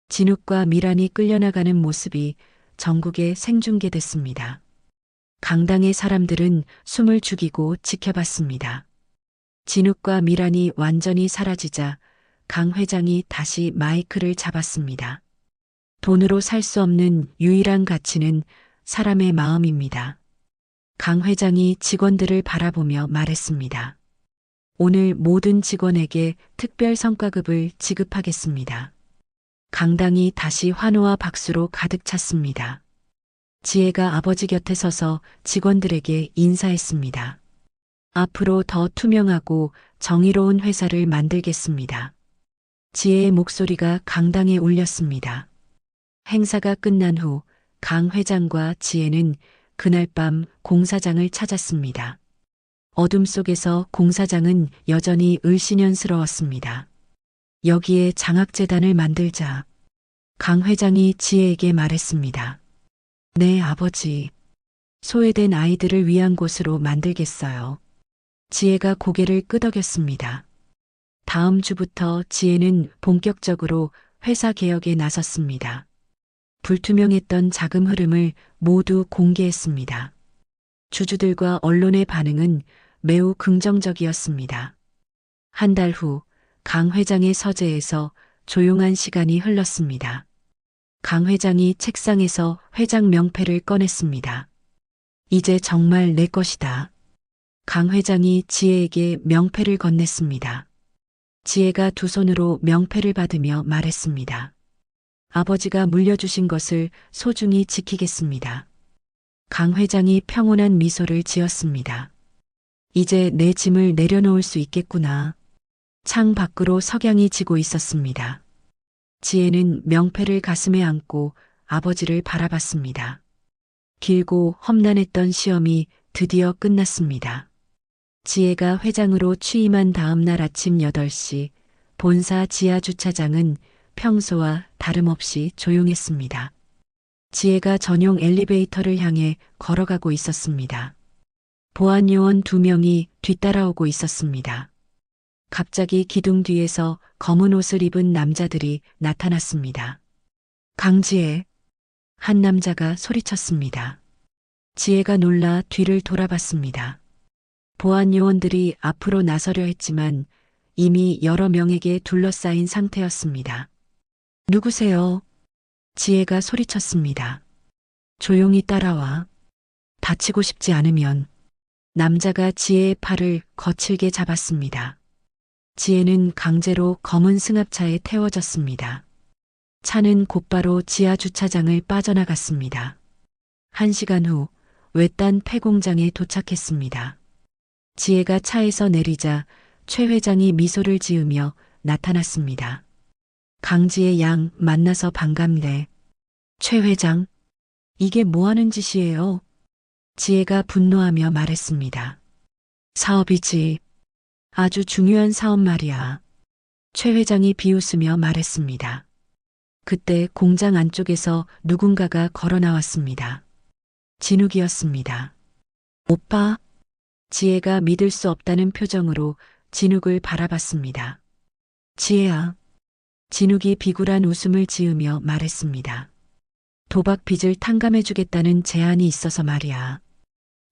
진욱과 미란이 끌려나가는 모습이 전국에 생중계됐습니다. 강당의 사람들은 숨을 죽이고 지켜봤습니다. 진욱과 미란이 완전히 사라지자 강 회장이 다시 마이크를 잡았습니다. 돈으로 살 수 없는 유일한 가치는 사람의 마음입니다. 강 회장이 직원들을 바라보며 말했습니다. 오늘 모든 직원에게 특별 성과급을 지급하겠습니다. 강당이 다시 환호와 박수로 가득 찼습니다. 지혜가 아버지 곁에 서서 직원들에게 인사했습니다. 앞으로 더 투명하고 정의로운 회사를 만들겠습니다. 지혜의 목소리가 강당에 울렸습니다. 행사가 끝난 후 강 회장과 지혜는 그날 밤 공사장을 찾았습니다. 어둠 속에서 공사장은 여전히 을씨년스러웠습니다. 여기에 장학재단을 만들자. 강 회장이 지혜에게 말했습니다. 네, 아버지. 소외된 아이들을 위한 곳으로 만들겠어요. 지혜가 고개를 끄덕였습니다. 다음 주부터 지혜는 본격적으로 회사 개혁에 나섰습니다. 불투명했던 자금 흐름을 모두 공개했습니다. 주주들과 언론의 반응은 매우 긍정적이었습니다. 한 달 후 강 회장의 서재에서 조용한 시간이 흘렀습니다. 강 회장이 책상에서 회장 명패를 꺼냈습니다. 이제 정말 내 것이다. 강 회장이 지혜에게 명패를 건넸습니다. 지혜가 두 손으로 명패를 받으며 말했습니다. 아버지가 물려주신 것을 소중히 지키겠습니다. 강 회장이 평온한 미소를 지었습니다. 이제 내 짐을 내려놓을 수 있겠구나. 창 밖으로 석양이 지고 있었습니다. 지혜는 명패를 가슴에 안고 아버지를 바라봤습니다. 길고 험난했던 시험이 드디어 끝났습니다. 지혜가 회장으로 취임한 다음 날 아침 8시 본사 지하 주차장은 평소와 다름없이 조용했습니다. 지혜가 전용 엘리베이터를 향해 걸어가고 있었습니다. 보안 요원 2명이 뒤따라오고 있었습니다. 갑자기 기둥 뒤에서 검은 옷을 입은 남자들이 나타났습니다. 강지혜. 한 남자가 소리쳤습니다. 지혜가 놀라 뒤를 돌아봤습니다. 보안 요원들이 앞으로 나서려 했지만 이미 여러 명에게 둘러싸인 상태였습니다. 누구세요? 지혜가 소리쳤습니다. 조용히 따라와. 다치고 싶지 않으면. 남자가 지혜의 팔을 거칠게 잡았습니다. 지혜는 강제로 검은 승합차에 태워졌습니다. 차는 곧바로 지하 주차장을 빠져나갔습니다. 1시간 후 외딴 폐공장에 도착했습니다. 지혜가 차에서 내리자 최 회장이 미소를 지으며 나타났습니다. 강지혜 양 만나서 반갑네. 최 회장, 이게 뭐 하는 짓이에요? 지혜가 분노하며 말했습니다. 사업이지. 아주 중요한 사업 말이야. 최 회장이 비웃으며 말했습니다. 그때 공장 안쪽에서 누군가가 걸어 나왔습니다. 진욱이었습니다. 오빠? 지혜가 믿을 수 없다는 표정으로 진욱을 바라봤습니다. 지혜야. 진욱이 비굴한 웃음을 지으며 말했습니다. 도박 빚을 탕감해주겠다는 제안이 있어서 말이야.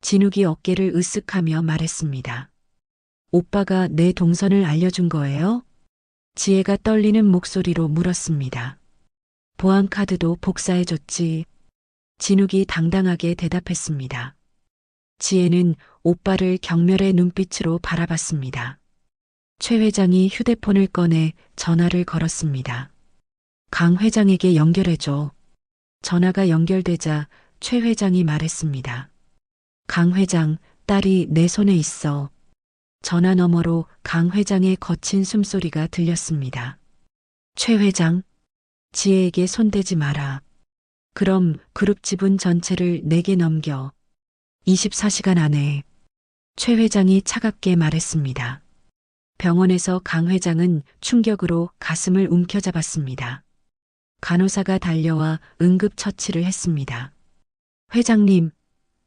진욱이 어깨를 으쓱하며 말했습니다. 오빠가 내 동선을 알려준 거예요? 지혜가 떨리는 목소리로 물었습니다. 보안카드도 복사해줬지. 진욱이 당당하게 대답했습니다. 지혜는 오빠를 경멸의 눈빛으로 바라봤습니다. 최 회장이 휴대폰을 꺼내 전화를 걸었습니다. 강 회장에게 연결해줘. 전화가 연결되자 최 회장이 말했습니다. 강 회장, 딸이 내 손에 있어. 전화 너머로 강 회장의 거친 숨소리가 들렸습니다. 최 회장, 지혜에게 손대지 마라. 그럼 그룹 지분 전체를 내게 넘겨. 24시간 안에. 최 회장이 차갑게 말했습니다. 병원에서 강 회장은 충격으로 가슴을 움켜잡았습니다. 간호사가 달려와 응급처치를 했습니다. 회장님,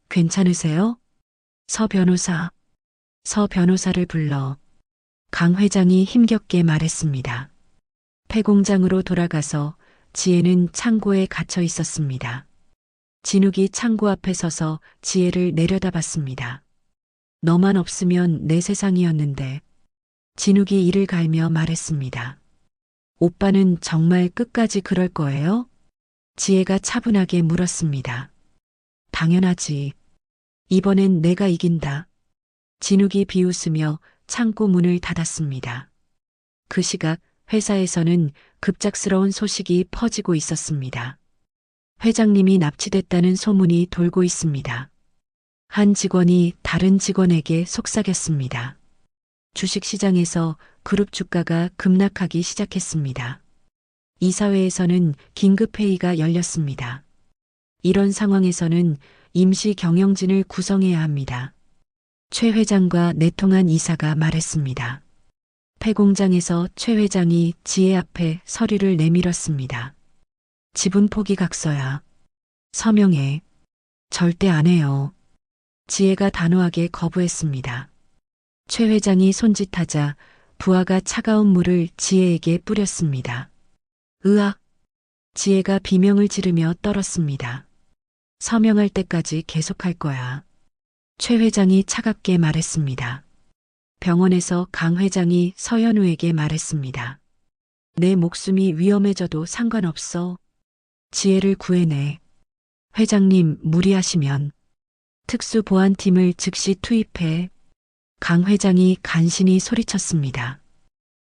괜찮으세요? 서 변호사. 서 변호사를 불러. 강 회장이 힘겹게 말했습니다. 폐공장으로 돌아가서 지혜는 창고에 갇혀 있었습니다. 진욱이 창고 앞에 서서 지혜를 내려다봤습니다. 너만 없으면 내 세상이었는데. 진욱이 이를 갈며 말했습니다. 오빠는 정말 끝까지 그럴 거예요? 지혜가 차분하게 물었습니다. 당연하지. 이번엔 내가 이긴다. 진욱이 비웃으며 창고 문을 닫았습니다. 그 시각 회사에서는 급작스러운 소식이 퍼지고 있었습니다. 회장님이 납치됐다는 소문이 돌고 있습니다. 한 직원이 다른 직원에게 속삭였습니다. 주식시장에서 그룹 주가가 급락하기 시작했습니다. 이사회에서는 긴급회의가 열렸습니다. 이런 상황에서는 임시 경영진을 구성해야 합니다. 최 회장과 내통한 이사가 말했습니다. 폐공장에서 최 회장이 지혜 앞에 서류를 내밀었습니다. 지분 포기 각서야. 서명해. 절대 안 해요. 지혜가 단호하게 거부했습니다. 최 회장이 손짓하자 부하가 차가운 물을 지혜에게 뿌렸습니다. 으악! 지혜가 비명을 지르며 떨었습니다. 서명할 때까지 계속할 거야. 최 회장이 차갑게 말했습니다. 병원에서 강 회장이 서현우에게 말했습니다. 내 목숨이 위험해져도 상관없어. 지혜를 구해내. 회장님 무리하시면 특수보안팀을 즉시 투입해. 강 회장이 간신히 소리쳤습니다.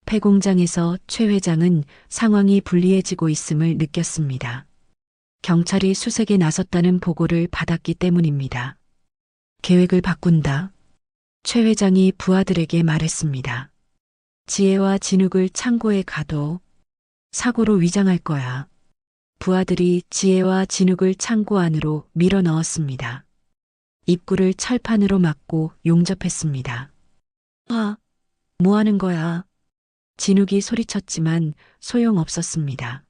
폐공장에서 최 회장은 상황이 불리해지고 있음을 느꼈습니다. 경찰이 수색에 나섰다는 보고를 받았기 때문입니다. 계획을 바꾼다. 최 회장이 부하들에게 말했습니다. 지혜와 진욱을 창고에 가둬. 사고로 위장할 거야. 부하들이 지혜와 진욱을 창고 안으로 밀어 넣었습니다. 입구를 철판으로 막고 용접했습니다. 아, 뭐 하는 거야? 진욱이 소리쳤지만 소용없었습니다.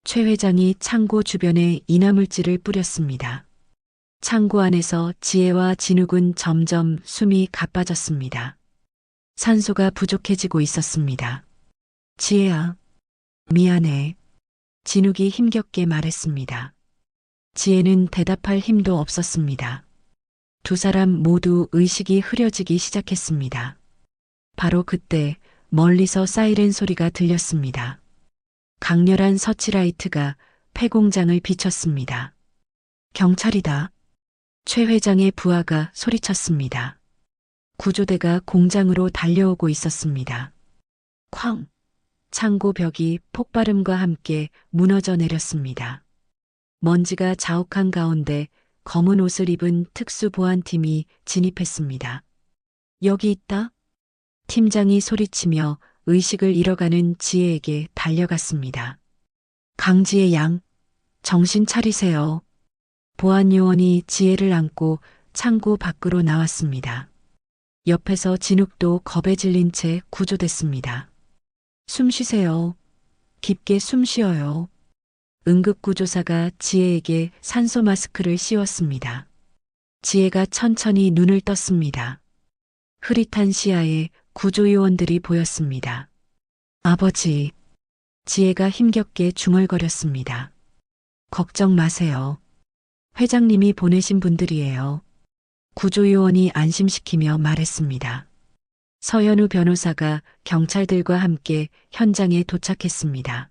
최 회장이 창고 주변에 인화물질을 뿌렸습니다. 창고 안에서 지혜와 진욱은 점점 숨이 가빠졌습니다. 산소가 부족해지고 있었습니다. 지혜야, 미안해. 진욱이 힘겹게 말했습니다. 지혜는 대답할 힘도 없었습니다. 두 사람 모두 의식이 흐려지기 시작했습니다. 바로 그때 멀리서 사이렌 소리가 들렸습니다. 강렬한 서치라이트가 폐공장을 비췄습니다. 경찰이다. 최 회장의 부하가 소리쳤습니다. 구조대가 공장으로 달려오고 있었습니다. 쾅! 창고 벽이 폭발음과 함께 무너져 내렸습니다. 먼지가 자욱한 가운데 검은 옷을 입은 특수보안팀이 진입했습니다. 여기 있다? 팀장이 소리치며 의식을 잃어가는 지혜에게 달려갔습니다. 강지혜 양, 정신 차리세요. 보안요원이 지혜를 안고 창고 밖으로 나왔습니다. 옆에서 진욱도 겁에 질린 채 구조됐습니다. 숨 쉬세요. 깊게 숨 쉬어요. 응급구조사가 지혜에게 산소 마스크를 씌웠습니다. 지혜가 천천히 눈을 떴습니다. 흐릿한 시야에 구조요원들이 보였습니다. 아버지, 지혜가 힘겹게 중얼거렸습니다. 걱정 마세요. 회장님이 보내신 분들이에요. 구조요원이 안심시키며 말했습니다. 서연우 변호사가 경찰들과 함께 현장에 도착했습니다.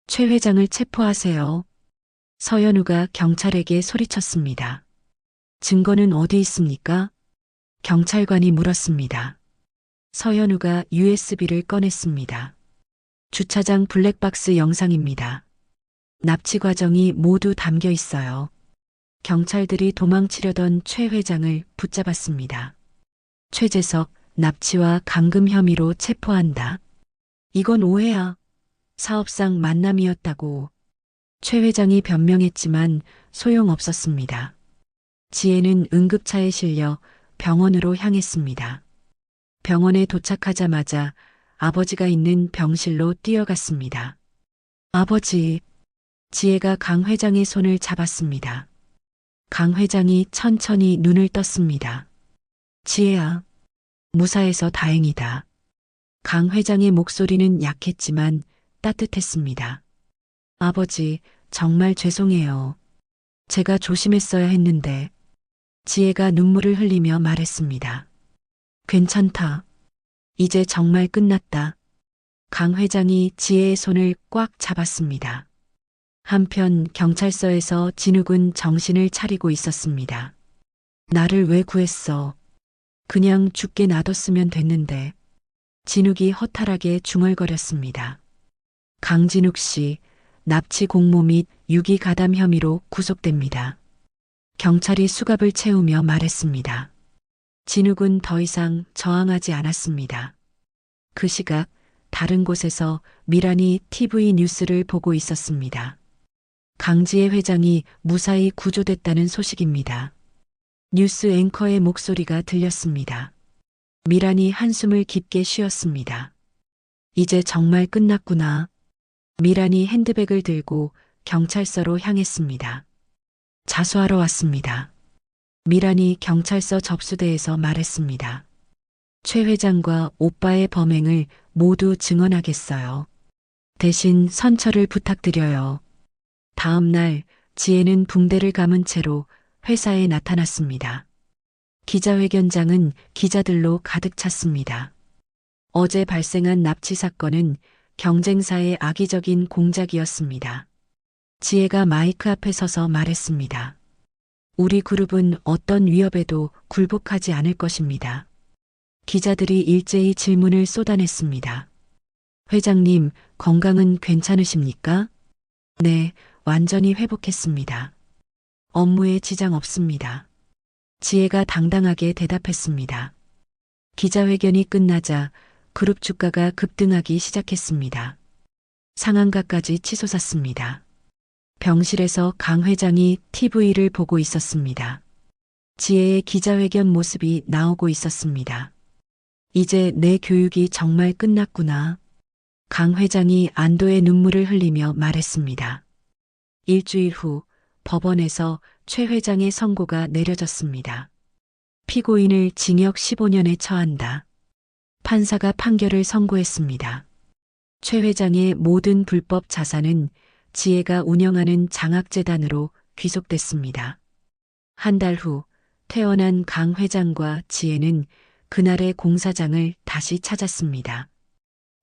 최 회장을 체포하세요. 서연우가 경찰에게 소리쳤습니다. 증거는 어디 있습니까? 경찰관이 물었습니다. 서연우가 USB를 꺼냈습니다. 주차장 블랙박스 영상입니다. 납치 과정이 모두 담겨 있어요. 경찰들이 도망치려던 최 회장을 붙잡았습니다. 최재석, 납치와 감금 혐의로 체포한다. 이건 오해야. 사업상 만남이었다고. 최 회장이 변명했지만 소용없었습니다. 지혜는 응급차에 실려 병원으로 향했습니다. 병원에 도착하자마자 아버지가 있는 병실로 뛰어갔습니다. 아버지, 지혜가 강 회장의 손을 잡았습니다. 강 회장이 천천히 눈을 떴습니다. 지혜야, 무사해서 다행이다. 강 회장의 목소리는 약했지만 따뜻했습니다. 아버지, 정말 죄송해요. 제가 조심했어야 했는데. 지혜가 눈물을 흘리며 말했습니다. 괜찮다. 이제 정말 끝났다. 강 회장이 지혜의 손을 꽉 잡았습니다. 한편 경찰서에서 진욱은 정신을 차리고 있었습니다. 나를 왜 구했어? 그냥 죽게 놔뒀으면 됐는데. 진욱이 허탈하게 중얼거렸습니다. 강진욱 씨, 납치 공모 및 유기 가담 혐의로 구속됩니다. 경찰이 수갑을 채우며 말했습니다. 진욱은 더 이상 저항하지 않았습니다. 그 시각 다른 곳에서 미란이 TV 뉴스를 보고 있었습니다. 강지혜 회장이 무사히 구조됐다는 소식입니다. 뉴스 앵커의 목소리가 들렸습니다. 미란이 한숨을 깊게 쉬었습니다. 이제 정말 끝났구나. 미란이 핸드백을 들고 경찰서로 향했습니다. 자수하러 왔습니다. 미란이 경찰서 접수대에서 말했습니다. 최 회장과 오빠의 범행을 모두 증언하겠어요. 대신 선처를 부탁드려요. 다음 날 지혜는 붕대를 감은 채로 회사에 나타났습니다. 기자회견장은 기자들로 가득 찼습니다. 어제 발생한 납치 사건은 경쟁사의 악의적인 공작이었습니다. 지혜가 마이크 앞에 서서 말했습니다. 우리 그룹은 어떤 위협에도 굴복하지 않을 것입니다. 기자들이 일제히 질문을 쏟아냈습니다. 회장님, 건강은 괜찮으십니까? 네, 완전히 회복했습니다. 업무에 지장 없습니다. 지혜가 당당하게 대답했습니다. 기자회견이 끝나자 그룹 주가가 급등하기 시작했습니다. 상한가까지 치솟았습니다. 병실에서 강 회장이 TV를 보고 있었습니다. 지혜의 기자회견 모습이 나오고 있었습니다. 이제 내 교육이 정말 끝났구나. 강 회장이 안도의 눈물을 흘리며 말했습니다. 일주일 후 법원에서 최 회장의 선고가 내려졌습니다. 피고인을 징역 15년에 처한다. 판사가 판결을 선고했습니다. 최 회장의 모든 불법 자산은 지혜가 운영하는 장학재단으로 귀속됐습니다. 한 달 후 퇴원한 강 회장과 지혜는 그날의 공사장을 다시 찾았습니다.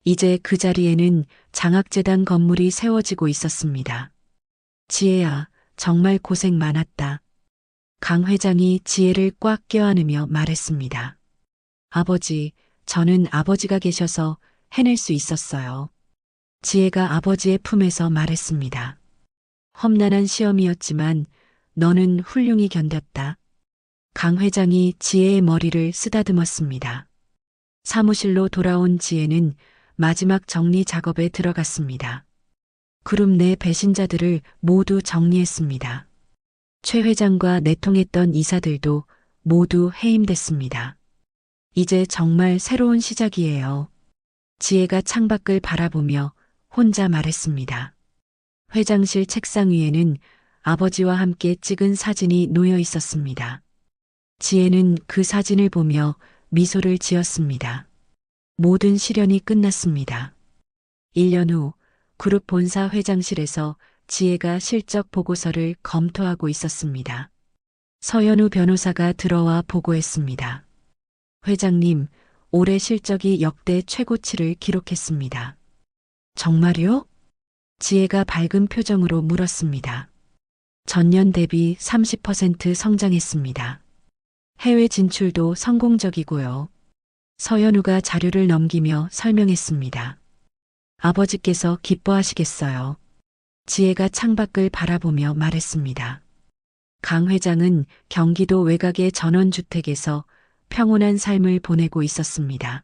이제 그 자리에는 장학재단 건물이 세워지고 있었습니다. 지혜야, 정말 고생 많았다. 강 회장이 지혜를 꽉 껴안으며 말했습니다. 아버지, 저는 아버지가 계셔서 해낼 수 있었어요. 지혜가 아버지의 품에서 말했습니다. 험난한 시험이었지만 너는 훌륭히 견뎠다. 강 회장이 지혜의 머리를 쓰다듬었습니다. 사무실로 돌아온 지혜는 마지막 정리 작업에 들어갔습니다. 그룹 내 배신자들을 모두 정리했습니다. 최 회장과 내통했던 이사들도 모두 해임됐습니다. 이제 정말 새로운 시작이에요. 지혜가 창밖을 바라보며 혼자 말했습니다. 회장실 책상 위에는 아버지와 함께 찍은 사진이 놓여 있었습니다. 지혜는 그 사진을 보며 미소를 지었습니다. 모든 시련이 끝났습니다. 1년 후 그룹 본사 회장실에서 지혜가 실적 보고서를 검토하고 있었습니다. 서현우 변호사가 들어와 보고했습니다. 회장님, 올해 실적이 역대 최고치를 기록했습니다. 정말요? 지혜가 밝은 표정으로 물었습니다. 전년 대비 30% 성장했습니다. 해외 진출도 성공적이고요. 서현우가 자료를 넘기며 설명했습니다. 아버지께서 기뻐하시겠어요. 지혜가 창밖을 바라보며 말했습니다. 강 회장은 경기도 외곽의 전원주택에서 평온한 삶을 보내고 있었습니다.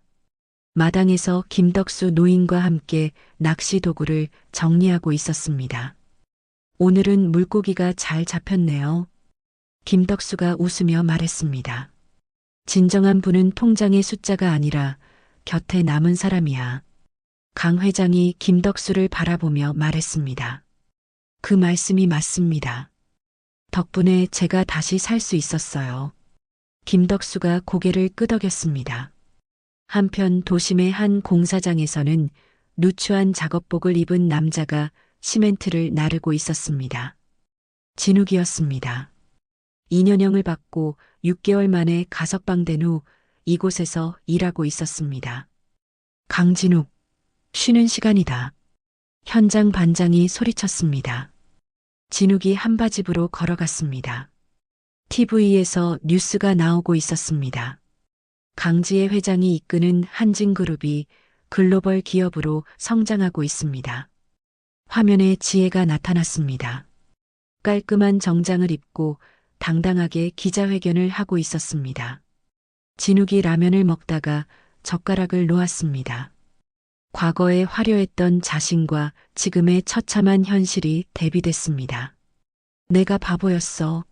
마당에서 김덕수 노인과 함께 낚시 도구를 정리하고 있었습니다. 오늘은 물고기가 잘 잡혔네요. 김덕수가 웃으며 말했습니다. 진정한 분은 통장의 숫자가 아니라 곁에 남은 사람이야. 강 회장이 김덕수를 바라보며 말했습니다. 그 말씀이 맞습니다. 덕분에 제가 다시 살 수 있었어요. 김덕수가 고개를 끄덕였습니다. 한편 도심의 한 공사장에서는 누추한 작업복을 입은 남자가 시멘트를 나르고 있었습니다. 진욱이었습니다. 2년형을 받고 6개월 만에 가석방된 후 이곳에서 일하고 있었습니다. 강진욱, 쉬는 시간이다. 현장 반장이 소리쳤습니다. 진욱이 한바집으로 걸어갔습니다. TV에서 뉴스가 나오고 있었습니다. 강지혜 회장이 이끄는 한진그룹이 글로벌 기업으로 성장하고 있습니다. 화면에 지혜가 나타났습니다. 깔끔한 정장을 입고 당당하게 기자회견을 하고 있었습니다. 진욱이 라면을 먹다가 젓가락을 놓았습니다. 과거에 화려했던 자신과 지금의 처참한 현실이 대비됐습니다. 내가 바보였어.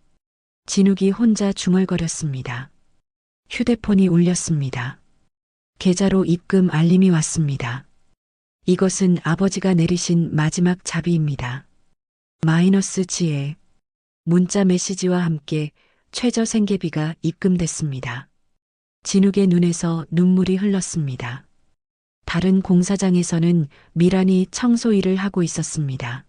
진욱이 혼자 중얼거렸습니다. 휴대폰이 울렸습니다. 계좌로 입금 알림이 왔습니다. 이것은 아버지가 내리신 마지막 자비입니다. 마이너스 지혜. 문자 메시지와 함께 최저 생계비가 입금됐습니다. 진욱의 눈에서 눈물이 흘렀습니다. 다른 공사장에서는 미란이 청소 일을 하고 있었습니다.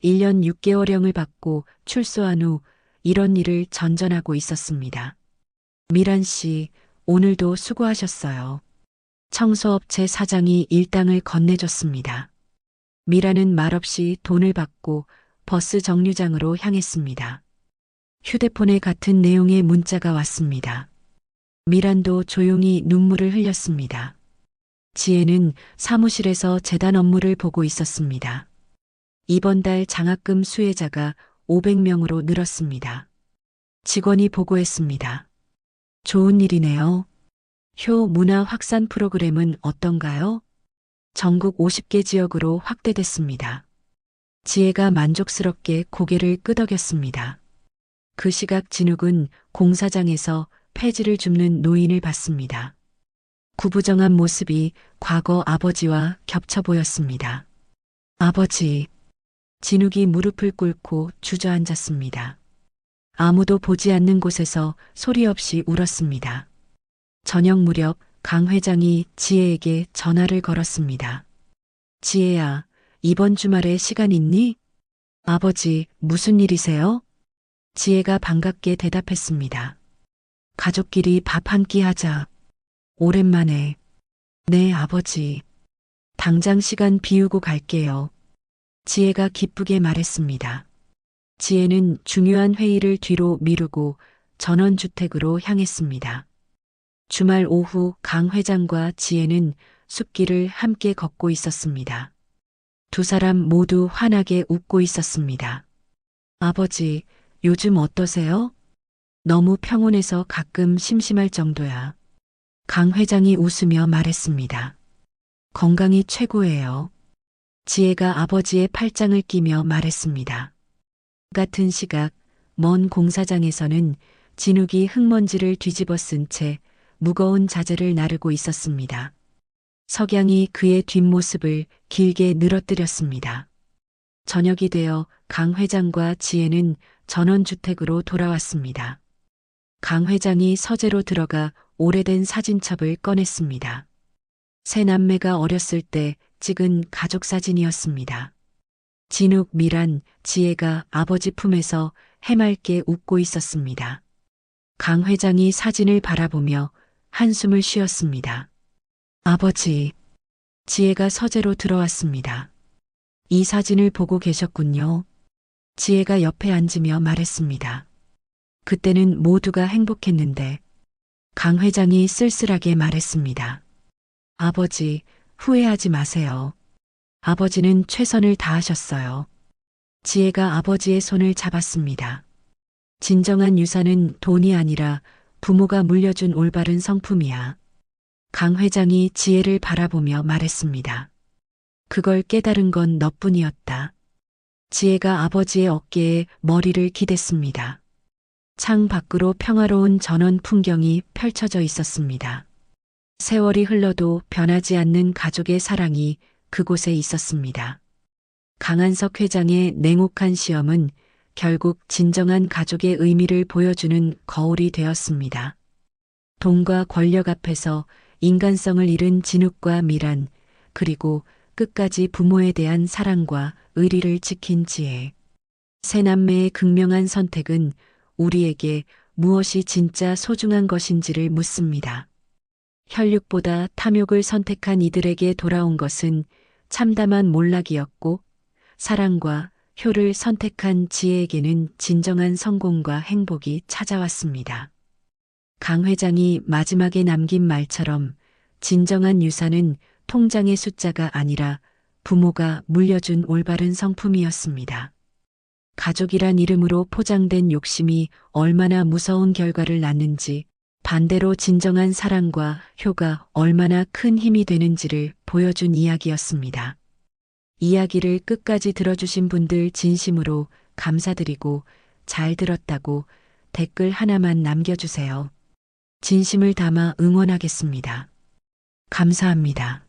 1년 6개월형을 받고 출소한 후 이런 일을 전전하고 있었습니다. 미란 씨, 오늘도 수고하셨어요. 청소업체 사장이 일당을 건네줬습니다. 미란은 말없이 돈을 받고 버스 정류장으로 향했습니다. 휴대폰에 같은 내용의 문자가 왔습니다. 미란도 조용히 눈물을 흘렸습니다. 지혜는 사무실에서 재단 업무를 보고 있었습니다. 이번 달 장학금 수혜자가 500명으로 늘었습니다. 직원이 보고했습니다. 좋은 일이네요. 효 문화 확산 프로그램은 어떤가요? 전국 50개 지역으로 확대됐습니다. 지혜가 만족스럽게 고개를 끄덕였습니다. 그 시각 진욱은 공사장에서 폐지를 줍는 노인을 봤습니다. 구부정한 모습이 과거 아버지와 겹쳐 보였습니다. 아버지. 진욱이 무릎을 꿇고 주저앉았습니다. 아무도 보지 않는 곳에서 소리 없이 울었습니다. 저녁 무렵 강 회장이 지혜에게 전화를 걸었습니다. 지혜야, 이번 주말에 시간 있니? 아버지, 무슨 일이세요? 지혜가 반갑게 대답했습니다. 가족끼리 밥 한 끼 하자. 오랜만에. 네, 아버지. 당장 시간 비우고 갈게요. 지혜가 기쁘게 말했습니다. 지혜는 중요한 회의를 뒤로 미루고 전원주택으로 향했습니다. 주말 오후 강 회장과 지혜는 숲길을 함께 걷고 있었습니다. 두 사람 모두 환하게 웃고 있었습니다. 아버지, 요즘 어떠세요? 너무 평온해서 가끔 심심할 정도야. 강 회장이 웃으며 말했습니다. 건강이 최고예요. 지혜가 아버지의 팔짱을 끼며 말했습니다. 같은 시각, 먼 공사장에서는 진욱이 흙먼지를 뒤집어 쓴 채 무거운 자재를 나르고 있었습니다. 석양이 그의 뒷모습을 길게 늘어뜨렸습니다. 저녁이 되어 강 회장과 지혜는 전원주택으로 돌아왔습니다. 강 회장이 서재로 들어가 오래된 사진첩을 꺼냈습니다. 세 남매가 어렸을 때 찍은 가족 사진이었습니다. 진욱, 미란, 지혜가 아버지 품에서 해맑게 웃고 있었습니다. 강 회장이 사진을 바라보며 한숨을 쉬었습니다. 아버지, 지혜가 서재로 들어왔습니다. 이 사진을 보고 계셨군요. 지혜가 옆에 앉으며 말했습니다. 그때는 모두가 행복했는데 강 회장이 쓸쓸하게 말했습니다. 아버지, 후회하지 마세요. 아버지는 최선을 다하셨어요. 지혜가 아버지의 손을 잡았습니다. 진정한 유산은 돈이 아니라 부모가 물려준 올바른 성품이야. 강 회장이 지혜를 바라보며 말했습니다. 그걸 깨달은 건 너뿐이었다. 지혜가 아버지의 어깨에 머리를 기댔습니다. 창 밖으로 평화로운 전원 풍경이 펼쳐져 있었습니다. 세월이 흘러도 변하지 않는 가족의 사랑이 그곳에 있었습니다. 강한석 회장의 냉혹한 시험은 결국 진정한 가족의 의미를 보여주는 거울이 되었습니다. 돈과 권력 앞에서 인간성을 잃은 진욱과 미란, 그리고 끝까지 부모에 대한 사랑과 의리를 지킨 지혜. 세 남매의 극명한 선택은 우리에게 무엇이 진짜 소중한 것인지를 묻습니다. 혈육보다 탐욕을 선택한 이들에게 돌아온 것은 참담한 몰락이었고, 사랑과 효를 선택한 지혜에게는 진정한 성공과 행복이 찾아왔습니다. 강 회장이 마지막에 남긴 말처럼 진정한 유산은 통장의 숫자가 아니라 부모가 물려준 올바른 성품이었습니다. 가족이란 이름으로 포장된 욕심이 얼마나 무서운 결과를 낳는지, 반대로 진정한 사랑과 효가 얼마나 큰 힘이 되는지를 보여준 이야기였습니다. 이야기를 끝까지 들어주신 분들 진심으로 감사드리고 잘 들었다고 댓글 하나만 남겨주세요. 진심을 담아 응원하겠습니다. 감사합니다.